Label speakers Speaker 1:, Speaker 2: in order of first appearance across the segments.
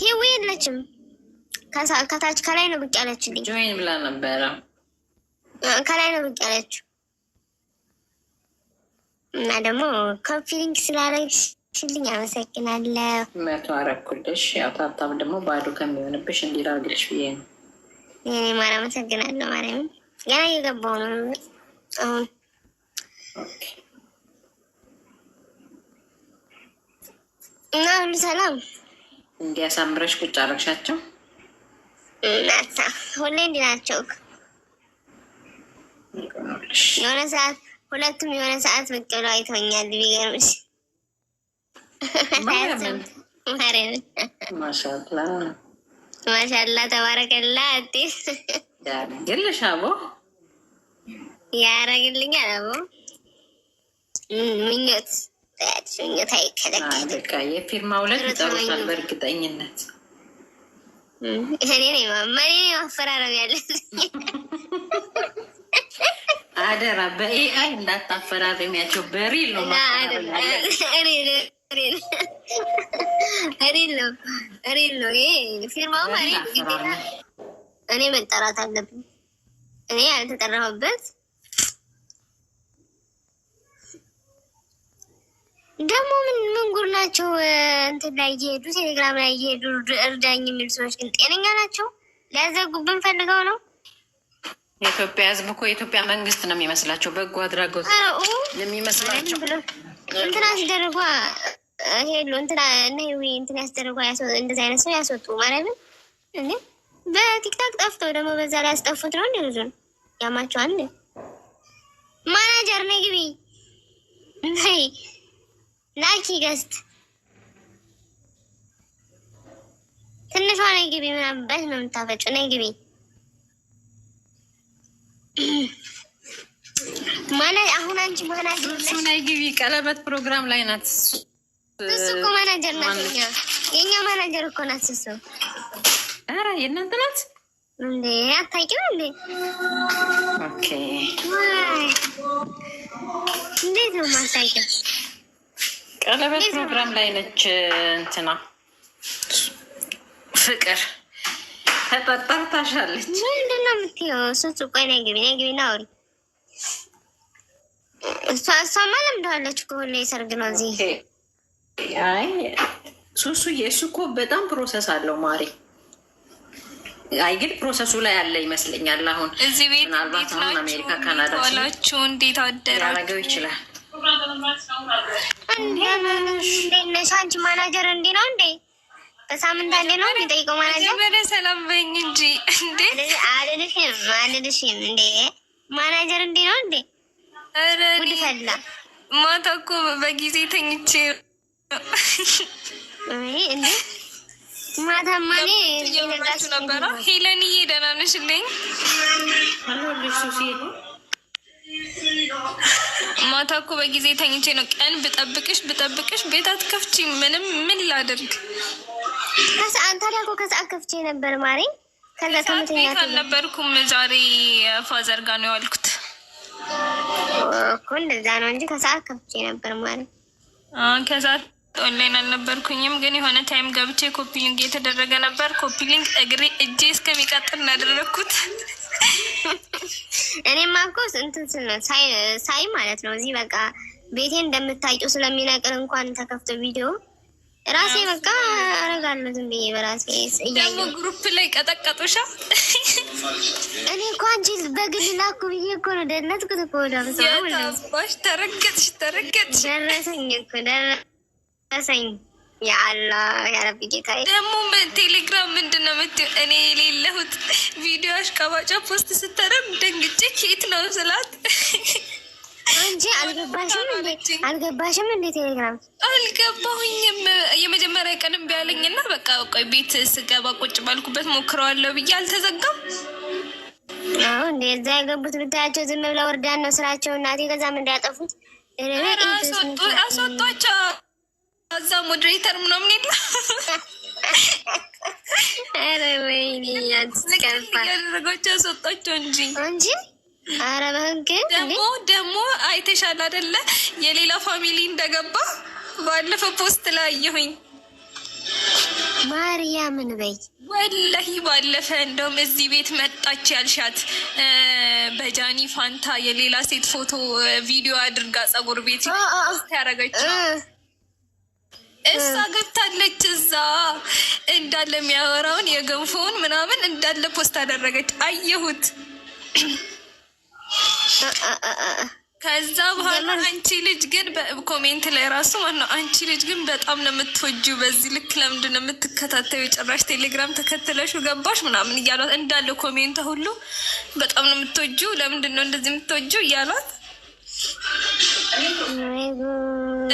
Speaker 1: ሂዊ የለችም። ከታች ከላይ ነው ብቅ ያለችልኝ።
Speaker 2: ጆይን ብላ ነበረ።
Speaker 1: ከላይ ነው ብቅ ያለችው እና ደግሞ ኮፒ ሊንክ ስላደረግሽልኝ አመሰግናለሁ።
Speaker 2: 100 አደረኩልሽ። ያው ታብታብ ደግሞ ባዶ ከሚሆንብሽ እንዲላግልሽ ብዬ ነው።
Speaker 1: እኔ ማር አመሰግናለሁ። ማርያም ገና እየገባሁ ነው አሁን። እና ሁሉ ሰላም
Speaker 2: እንዲያሳምረሽ ቁጭ አረግሻቸው
Speaker 1: ናታ። ሁሌ እንዲህ ናቸው። የሆነ ሰዓት ሁለቱም የሆነ ሰዓት ብቅ ብለው አይተውኛል። ቢገርምሽ ማርያምን
Speaker 2: ማሻላ
Speaker 1: ማሻላ ተባረከላ አቲ
Speaker 2: ያረግልሽ አቦ
Speaker 1: ያረግልኛል አቦ ምኞት ምኞት አይከለከልም።
Speaker 2: በቃ የፊርማ ሁለት ይጠሩታል በእርግጠኝነት።
Speaker 1: እኔ ማፈራረብ ያለ
Speaker 2: አደራ በኤአይ እንዳታፈራረሚያቸው። በሪል ነው
Speaker 1: ሪል ነው ፊርማው። እኔ መጠራት አለብኝ። እኔ ያልተጠራሁበት ደግሞ ምን ጉር ናቸው? እንትን ላይ እየሄዱ ቴሌግራም ላይ እየሄዱ እርዳኝ የሚሉ ሰዎች ግን ጤነኛ ናቸው? ሊያዘጉብን ፈልገው ነው?
Speaker 2: የኢትዮጵያ ሕዝብ እኮ የኢትዮጵያ መንግስት ነው የሚመስላቸው፣ በጎ አድራጎት የሚመስላቸው።
Speaker 1: እንትን አስደርጓ ሄሉ እንትና እንትን ያስደርጓ እንደዚህ አይነት ሰው ያስወጡ ማለትም እንዴ በቲክታክ ጠፍተው ደግሞ በዛ ላይ ያስጠፉት ነው። እንዲ ብዙ ያማቸው አንድ ማናጀር ነይ ግቢ ነይ ላኪ ገስት ትንሿ ነይ ግቢ ምናምን በት ነው የምታፈጭው። ነይ ግቢ ማለት አሁን አንቺ ማናጀር
Speaker 2: እሱ ነይ ግቢ ቀለበት ፕሮግራም ላይ ናት።
Speaker 1: እሱ እኮ ማናጀር ናት። የኛ ማናጀር እኮ ናት እሱ።
Speaker 2: ኧረ የእናንተ ናት
Speaker 1: እንዴ? አታውቂው እንዴ?
Speaker 2: ኦኬ
Speaker 1: እንዴት ነው ማታውቂው?
Speaker 2: ቀለበት ፕሮግራም ላይ ነች። እንትና ፍቅር ተጠርታሻለች።
Speaker 1: ምንድን ነው የምትይው? እሱ ቆይ ነይ ግቢ ና አውሪ። እሷማ ለምደዋለች እኮ ሁሌ ሰርግ ነው እዚህ።
Speaker 2: አይ ሱሱ የእሱ እኮ በጣም ፕሮሰስ አለው ማሪ። አይ ግን ፕሮሰሱ ላይ ያለ ይመስለኛል። አሁን
Speaker 3: እዚህ ቤት
Speaker 2: ምናልባት አሁን አሜሪካ ካናዳ
Speaker 3: ዋላችሁ እንዴት አደራችሁ
Speaker 2: ያደረገው ይችላል።
Speaker 1: ነሽ አንቺ ማናጀር እንዲህ ነው እንዴ? በሳምንት አንዴ ነው የሚጠይቀው ማናጀር?
Speaker 3: በደ ሰላም በኝ እንጂ እንዴ
Speaker 1: አልልሽም እንዴ? ማናጀር እንዲህ ነው እንዴ?
Speaker 3: ኧረ
Speaker 1: ጉድ ፈላ።
Speaker 3: ማታ እኮ በጊዜ ተኝቼ
Speaker 1: እንዴ ማታማ
Speaker 3: እየወራችሁ ነበረ። ሄለንዬ ደህና ነሽልኝ? ማታ እኮ በጊዜ ተኝቼ ነው። ቀን ብጠብቅሽ ቤት አትከፍቺ። ምንም ምን ላደርግ?
Speaker 1: ከሰዓት ታዲያ እኮ ከሰዓት ከፍቼ ነበር ማሪ። ከዛ
Speaker 3: ቤት አልነበርኩም። ዛሬ ፋዘር ጋር ነው ያልኩት
Speaker 1: እኮ። እንደዛ ነው እንጂ ከሰዓት ከፍቼ ነበር ማሪ።
Speaker 3: ከሰዓት ኦንላይን አልነበርኩኝም፣ ግን የሆነ ታይም ገብቼ ኮፒ ሊንክ እየተደረገ ነበር። ኮፒ ሊንክ እጄ እስከሚቀጥል እናደረግኩት።
Speaker 1: እኔማ እኮ እንትን ስል ሳይ ማለት ነው እዚህ በቃ ቤቴን እንደምታውቂው ስለሚነቅር እንኳን ተከፍቶ ቪዲዮ ራሴ በቃ አረጋለሁ ዝም ብዬ በራሴ
Speaker 3: ደግሞ ግሩፕ ላይ ቀጠቀጡሻ።
Speaker 1: እኔ እኮ አንቺ በግል ላኩ ብዬ እኮ ነው ደነትኩት እኮ
Speaker 3: ወዳባሽ ተረገጥሽ
Speaker 1: ደረሰኝ እኮ ደረሰኝ። የአላህ ያረቢ ጌታዬ።
Speaker 3: ደግሞ ቴሌግራም ምንድን ነው የምትይው? እኔ የሌለሁት ቪዲዮ አሽቃባጫ ፖስት ስታደርግ ደንግጬ ኬት ነው ስላት
Speaker 1: አንቺ አልገባሽም እንዴ? ቴሌግራም
Speaker 3: አልገባሁኝም። የመጀመሪያ ቀንም ቢያለኝና በቃ ቆይ ቤት ስገባ ቁጭ ባልኩበት ሞክረዋለሁ ብዬ አልተዘጋም።
Speaker 1: አዎ እንዴ እዛ የገቡት ብታያቸው ዝም ብለው ወርዳን ነው ስራቸው። እናቴ ከዛም እንዳያጠፉት
Speaker 3: አስወጧቸው። እዛ ሞዴሬተር ምናምን የለ።
Speaker 1: ኧረ ወይኔ
Speaker 3: ያደረጓቸው አስወጧቸው እንጂ
Speaker 1: ኧረ በህግ
Speaker 3: ደግሞ አይተሻል አይደለ? የሌላ ፋሚሊ እንደገባ ባለፈው ፖስት ላይ አየሁኝ።
Speaker 1: ማርያምን በይ
Speaker 3: ወላሂ ባለፈ እንደውም እዚህ ቤት መጣች ያልሻት በጃኒ ፋንታ የሌላ ሴት ፎቶ ቪዲዮ አድርጋ ጸጉር ቤት ያረገችው እሷ ገብታለች። እዛ እንዳለ የሚያወራውን የገንፎውን ምናምን እንዳለ ፖስት አደረገች። አየሁት። ከዛ በኋላ አንቺ ልጅ ግን በኮሜንት ላይ ራሱ ማለት ነው አንቺ ልጅ ግን በጣም ነው የምትወጂው፣ በዚህ ልክ ለምንድን ነው የምትከታተዩ? ጭራሽ ቴሌግራም ተከትለሹ ገባሽ ምናምን እያሏት እንዳለ ኮሜንት ሁሉ በጣም ነው የምትወጂው፣ ለምንድን ነው እንደዚህ የምትወጂው እያሏት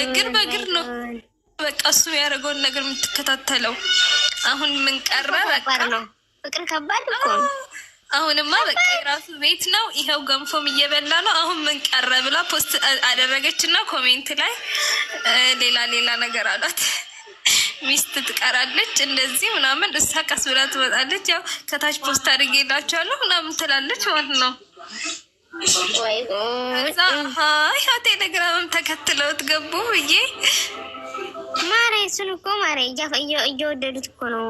Speaker 3: እግር በእግር ነው በቃ እሱ ያደረገውን ነገር የምትከታተለው። አሁን ምን ቀረ? በቃ
Speaker 1: ነው ፍቅር ከባድ እኮ ነው።
Speaker 3: አሁንማ በቃ የራሱ ቤት ነው፣ ይኸው ገንፎም እየበላ ነው። አሁን ምን ቀረ ብላ ፖስት አደረገች እና ኮሜንት ላይ ሌላ ነገር አሏት። ሚስት ትቀራለች እንደዚህ ምናምን፣ እሷ ቀስ ብላ ትመጣለች። ያው ከታች ፖስት አድርጌላችኋለሁ ምናምን ትላለች ማለት ነው። ያው ቴሌግራምም ተከትለውት ገቡ ብዬ
Speaker 1: ማሬ እሱን እኮ ማሬ እየወደዱት እኮ ነው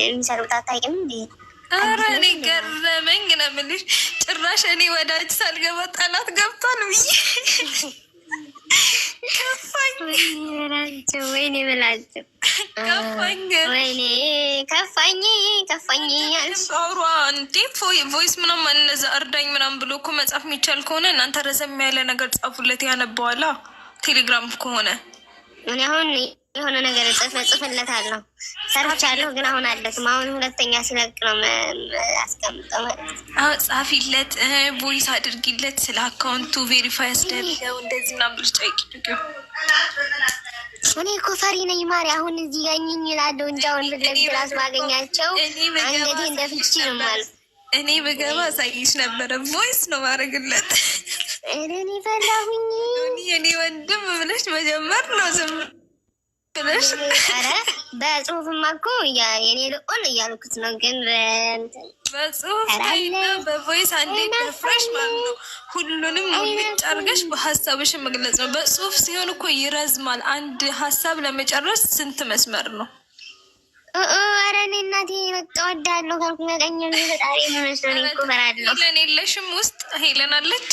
Speaker 1: የሚሰሩት። አታውቂም እንዴ?
Speaker 3: ኧረ እኔ ገረመኝ ነው የምልሽ። ጭራሽ እኔ ወዳጅ ሳልገባ ጠላት ገብቷል ብዬ ከፋኝ።
Speaker 1: ወይኔ ብላቸው ከፋኝ
Speaker 3: አውሯ እንዴ ቮይስ ምናምን እነዛ እርዳኝ ምናምን ብሎ እኮ መጻፍ የሚቻል ከሆነ እናንተ ረዘም ያለ ነገር ጻፉለት፣ ያነበዋላ። ቴሌግራም ከሆነ
Speaker 1: እኔ አሁን የሆነ ነገር ጽፍለታለሁ ሰርቻለሁ፣ ግን አሁን አለትም። አሁን ሁለተኛ ሲለቅ ነው አስቀምጠው ማለት ነው።
Speaker 3: ጻፊለት፣ ቮይስ አድርጊለት፣ ስለ አካውንቱ ቬሪፋይ አስደርገው እንደዚህ ምናምን ብለሽ ጠይቂው።
Speaker 1: እኔ እኮ ፈሪ ነኝ ማሪ። አሁን እዚህ ጋኝኝ እላለሁ እንጂ አሁን ብለግ ራስ ባገኛቸው አንገቴ እንደፍቺ ነው ማለት።
Speaker 3: እኔ በገባ አሳይሽ ነበረ። ቮይስ ነው ማድረግለት።
Speaker 1: እኔ ፈላሁኝ
Speaker 3: እኔ ወንድም ብለሽ መጀመር ነው ዝም ብለሽ።
Speaker 1: ኧረ በጽሁፍማ እኮ የኔ ልቆን እያልኩት ነው፣ ግን
Speaker 3: በጽሁፍ እና በቮይስ አንዴ ፍሬሽ ማለት ነው። ሁሉንም ሙልጭ አድርገሽ በሀሳብሽን መግለጽ ነው። በጽሁፍ ሲሆን እኮ ይረዝማል። አንድ ሀሳብ ለመጨረስ ስንት መስመር ነው?
Speaker 1: ኧረ እኔ እናቴ በቃ ወዳለሁ ካልኩ መቀኘ ፈጣሪ መስሎኝ እኮ እፈራለሁ።
Speaker 3: ሄለን የለሽም ውስጥ? ሄለን አለች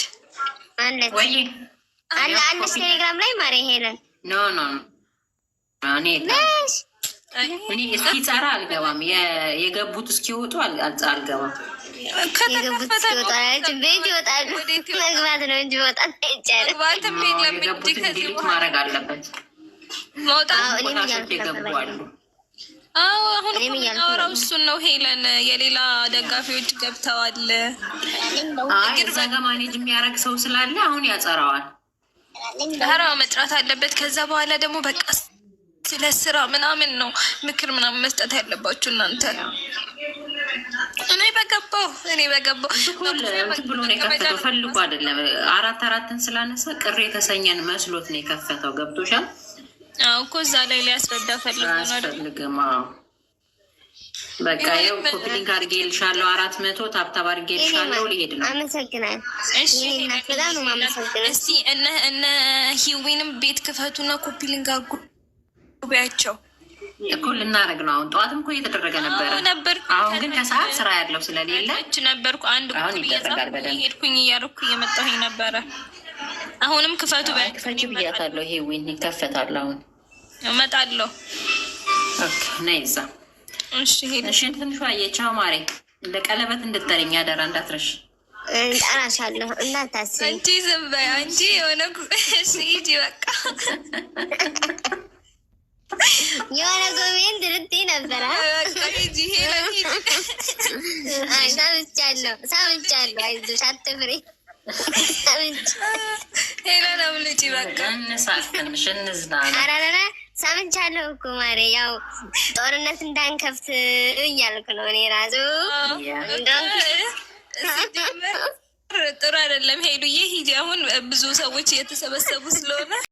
Speaker 1: አለች ቴሌግራም ላይ ማሪ ሄለን
Speaker 2: ኖ እኔ እስኪጸራ አልገባም። የገቡት እስኪወጡ አልገባም።
Speaker 1: የገቡት እስኪወጡ ቤት ይወጣሉ። መግባት ነው እንጂ መውጣት አይቻልም።
Speaker 2: የገቡትን ዲሊት ማድረግ አለበት። ቦታሾች የገቡ አሉ።
Speaker 3: አሁን የምናወራው እሱን ነው። ሄለን የሌላ ደጋፊዎች ገብተዋል።
Speaker 2: እዛ ጋ ማኔጅ የሚያደርግ ሰው ስላለ አሁን ያጸራዋል።
Speaker 3: ኧረ መጥራት አለበት። ከዛ በኋላ ደግሞ በቃ ስለ ስራ ምናምን ነው ምክር ምናምን መስጠት ያለባችሁ እናንተ። እኔ በገባው
Speaker 2: ብሎ ነው የከፈተው። ፈልጎ አይደለም። አራትን ስላነሳ ቅር የተሰኘን መስሎት ነው የከፈተው። ገብቶሻል?
Speaker 3: አዎ እኮ እዛ ላይ ሊያስረዳ
Speaker 2: ፈልገማ። በቃ ይኸው ኮፒሊንግ አድርጌልሻለሁ። 400 ታብታብ አድርጌልሻለሁ። ሊሄድ ነው።
Speaker 1: አመሰግናለሁ።
Speaker 3: እሺ እስቲ እነ ሂዊንም ቤት ክፈቱና ኮፒሊንግ አድርጉ ቢያቸው
Speaker 2: እኮ ልናደርግ ነው። አሁን ጠዋትም እኮ እየተደረገ ነበር። አሁን ግን ከሰዓት ስራ ያለው ስለሌለ
Speaker 3: ነበርኩ አንድ ሄድኩኝ እያደረኩ እየመጣሁኝ ነበረ። አሁንም ክፈቱ
Speaker 2: ክፈች ብያታለሁ። ይሄ ዊን ይከፈታል። አሁን
Speaker 3: እመጣለሁ።
Speaker 2: ነይ እዛ።
Speaker 3: እሺ
Speaker 2: ትንሿ የቻው ማሬ እንደ ቀለበት እንድትጠሪኝ አደራ እንዳትረሽ።
Speaker 1: እንጠራሻለሁ እንዳታስቢ።
Speaker 3: አንቺ ዝም በይ አንቺ የሆነ ሂጂ በቃ
Speaker 1: የሆነ ኮሜንት ልትይ ነበረ። ሰምቻለሁ። አይዞሽ አትፍሪ።
Speaker 3: ሄለን አምልጪ በቃ
Speaker 2: እንሳትንሽ እንዝናና።
Speaker 1: ኧረ ሰምቻለሁ እኮ ማሬ። ያው ጦርነት እንዳንከፍት እያልኩ ነው እኔ ራሱ።
Speaker 3: ጥሩ አይደለም። ሄዱዬ ሂጂ። አሁን ብዙ ሰዎች እየተሰበሰቡ ስለሆነ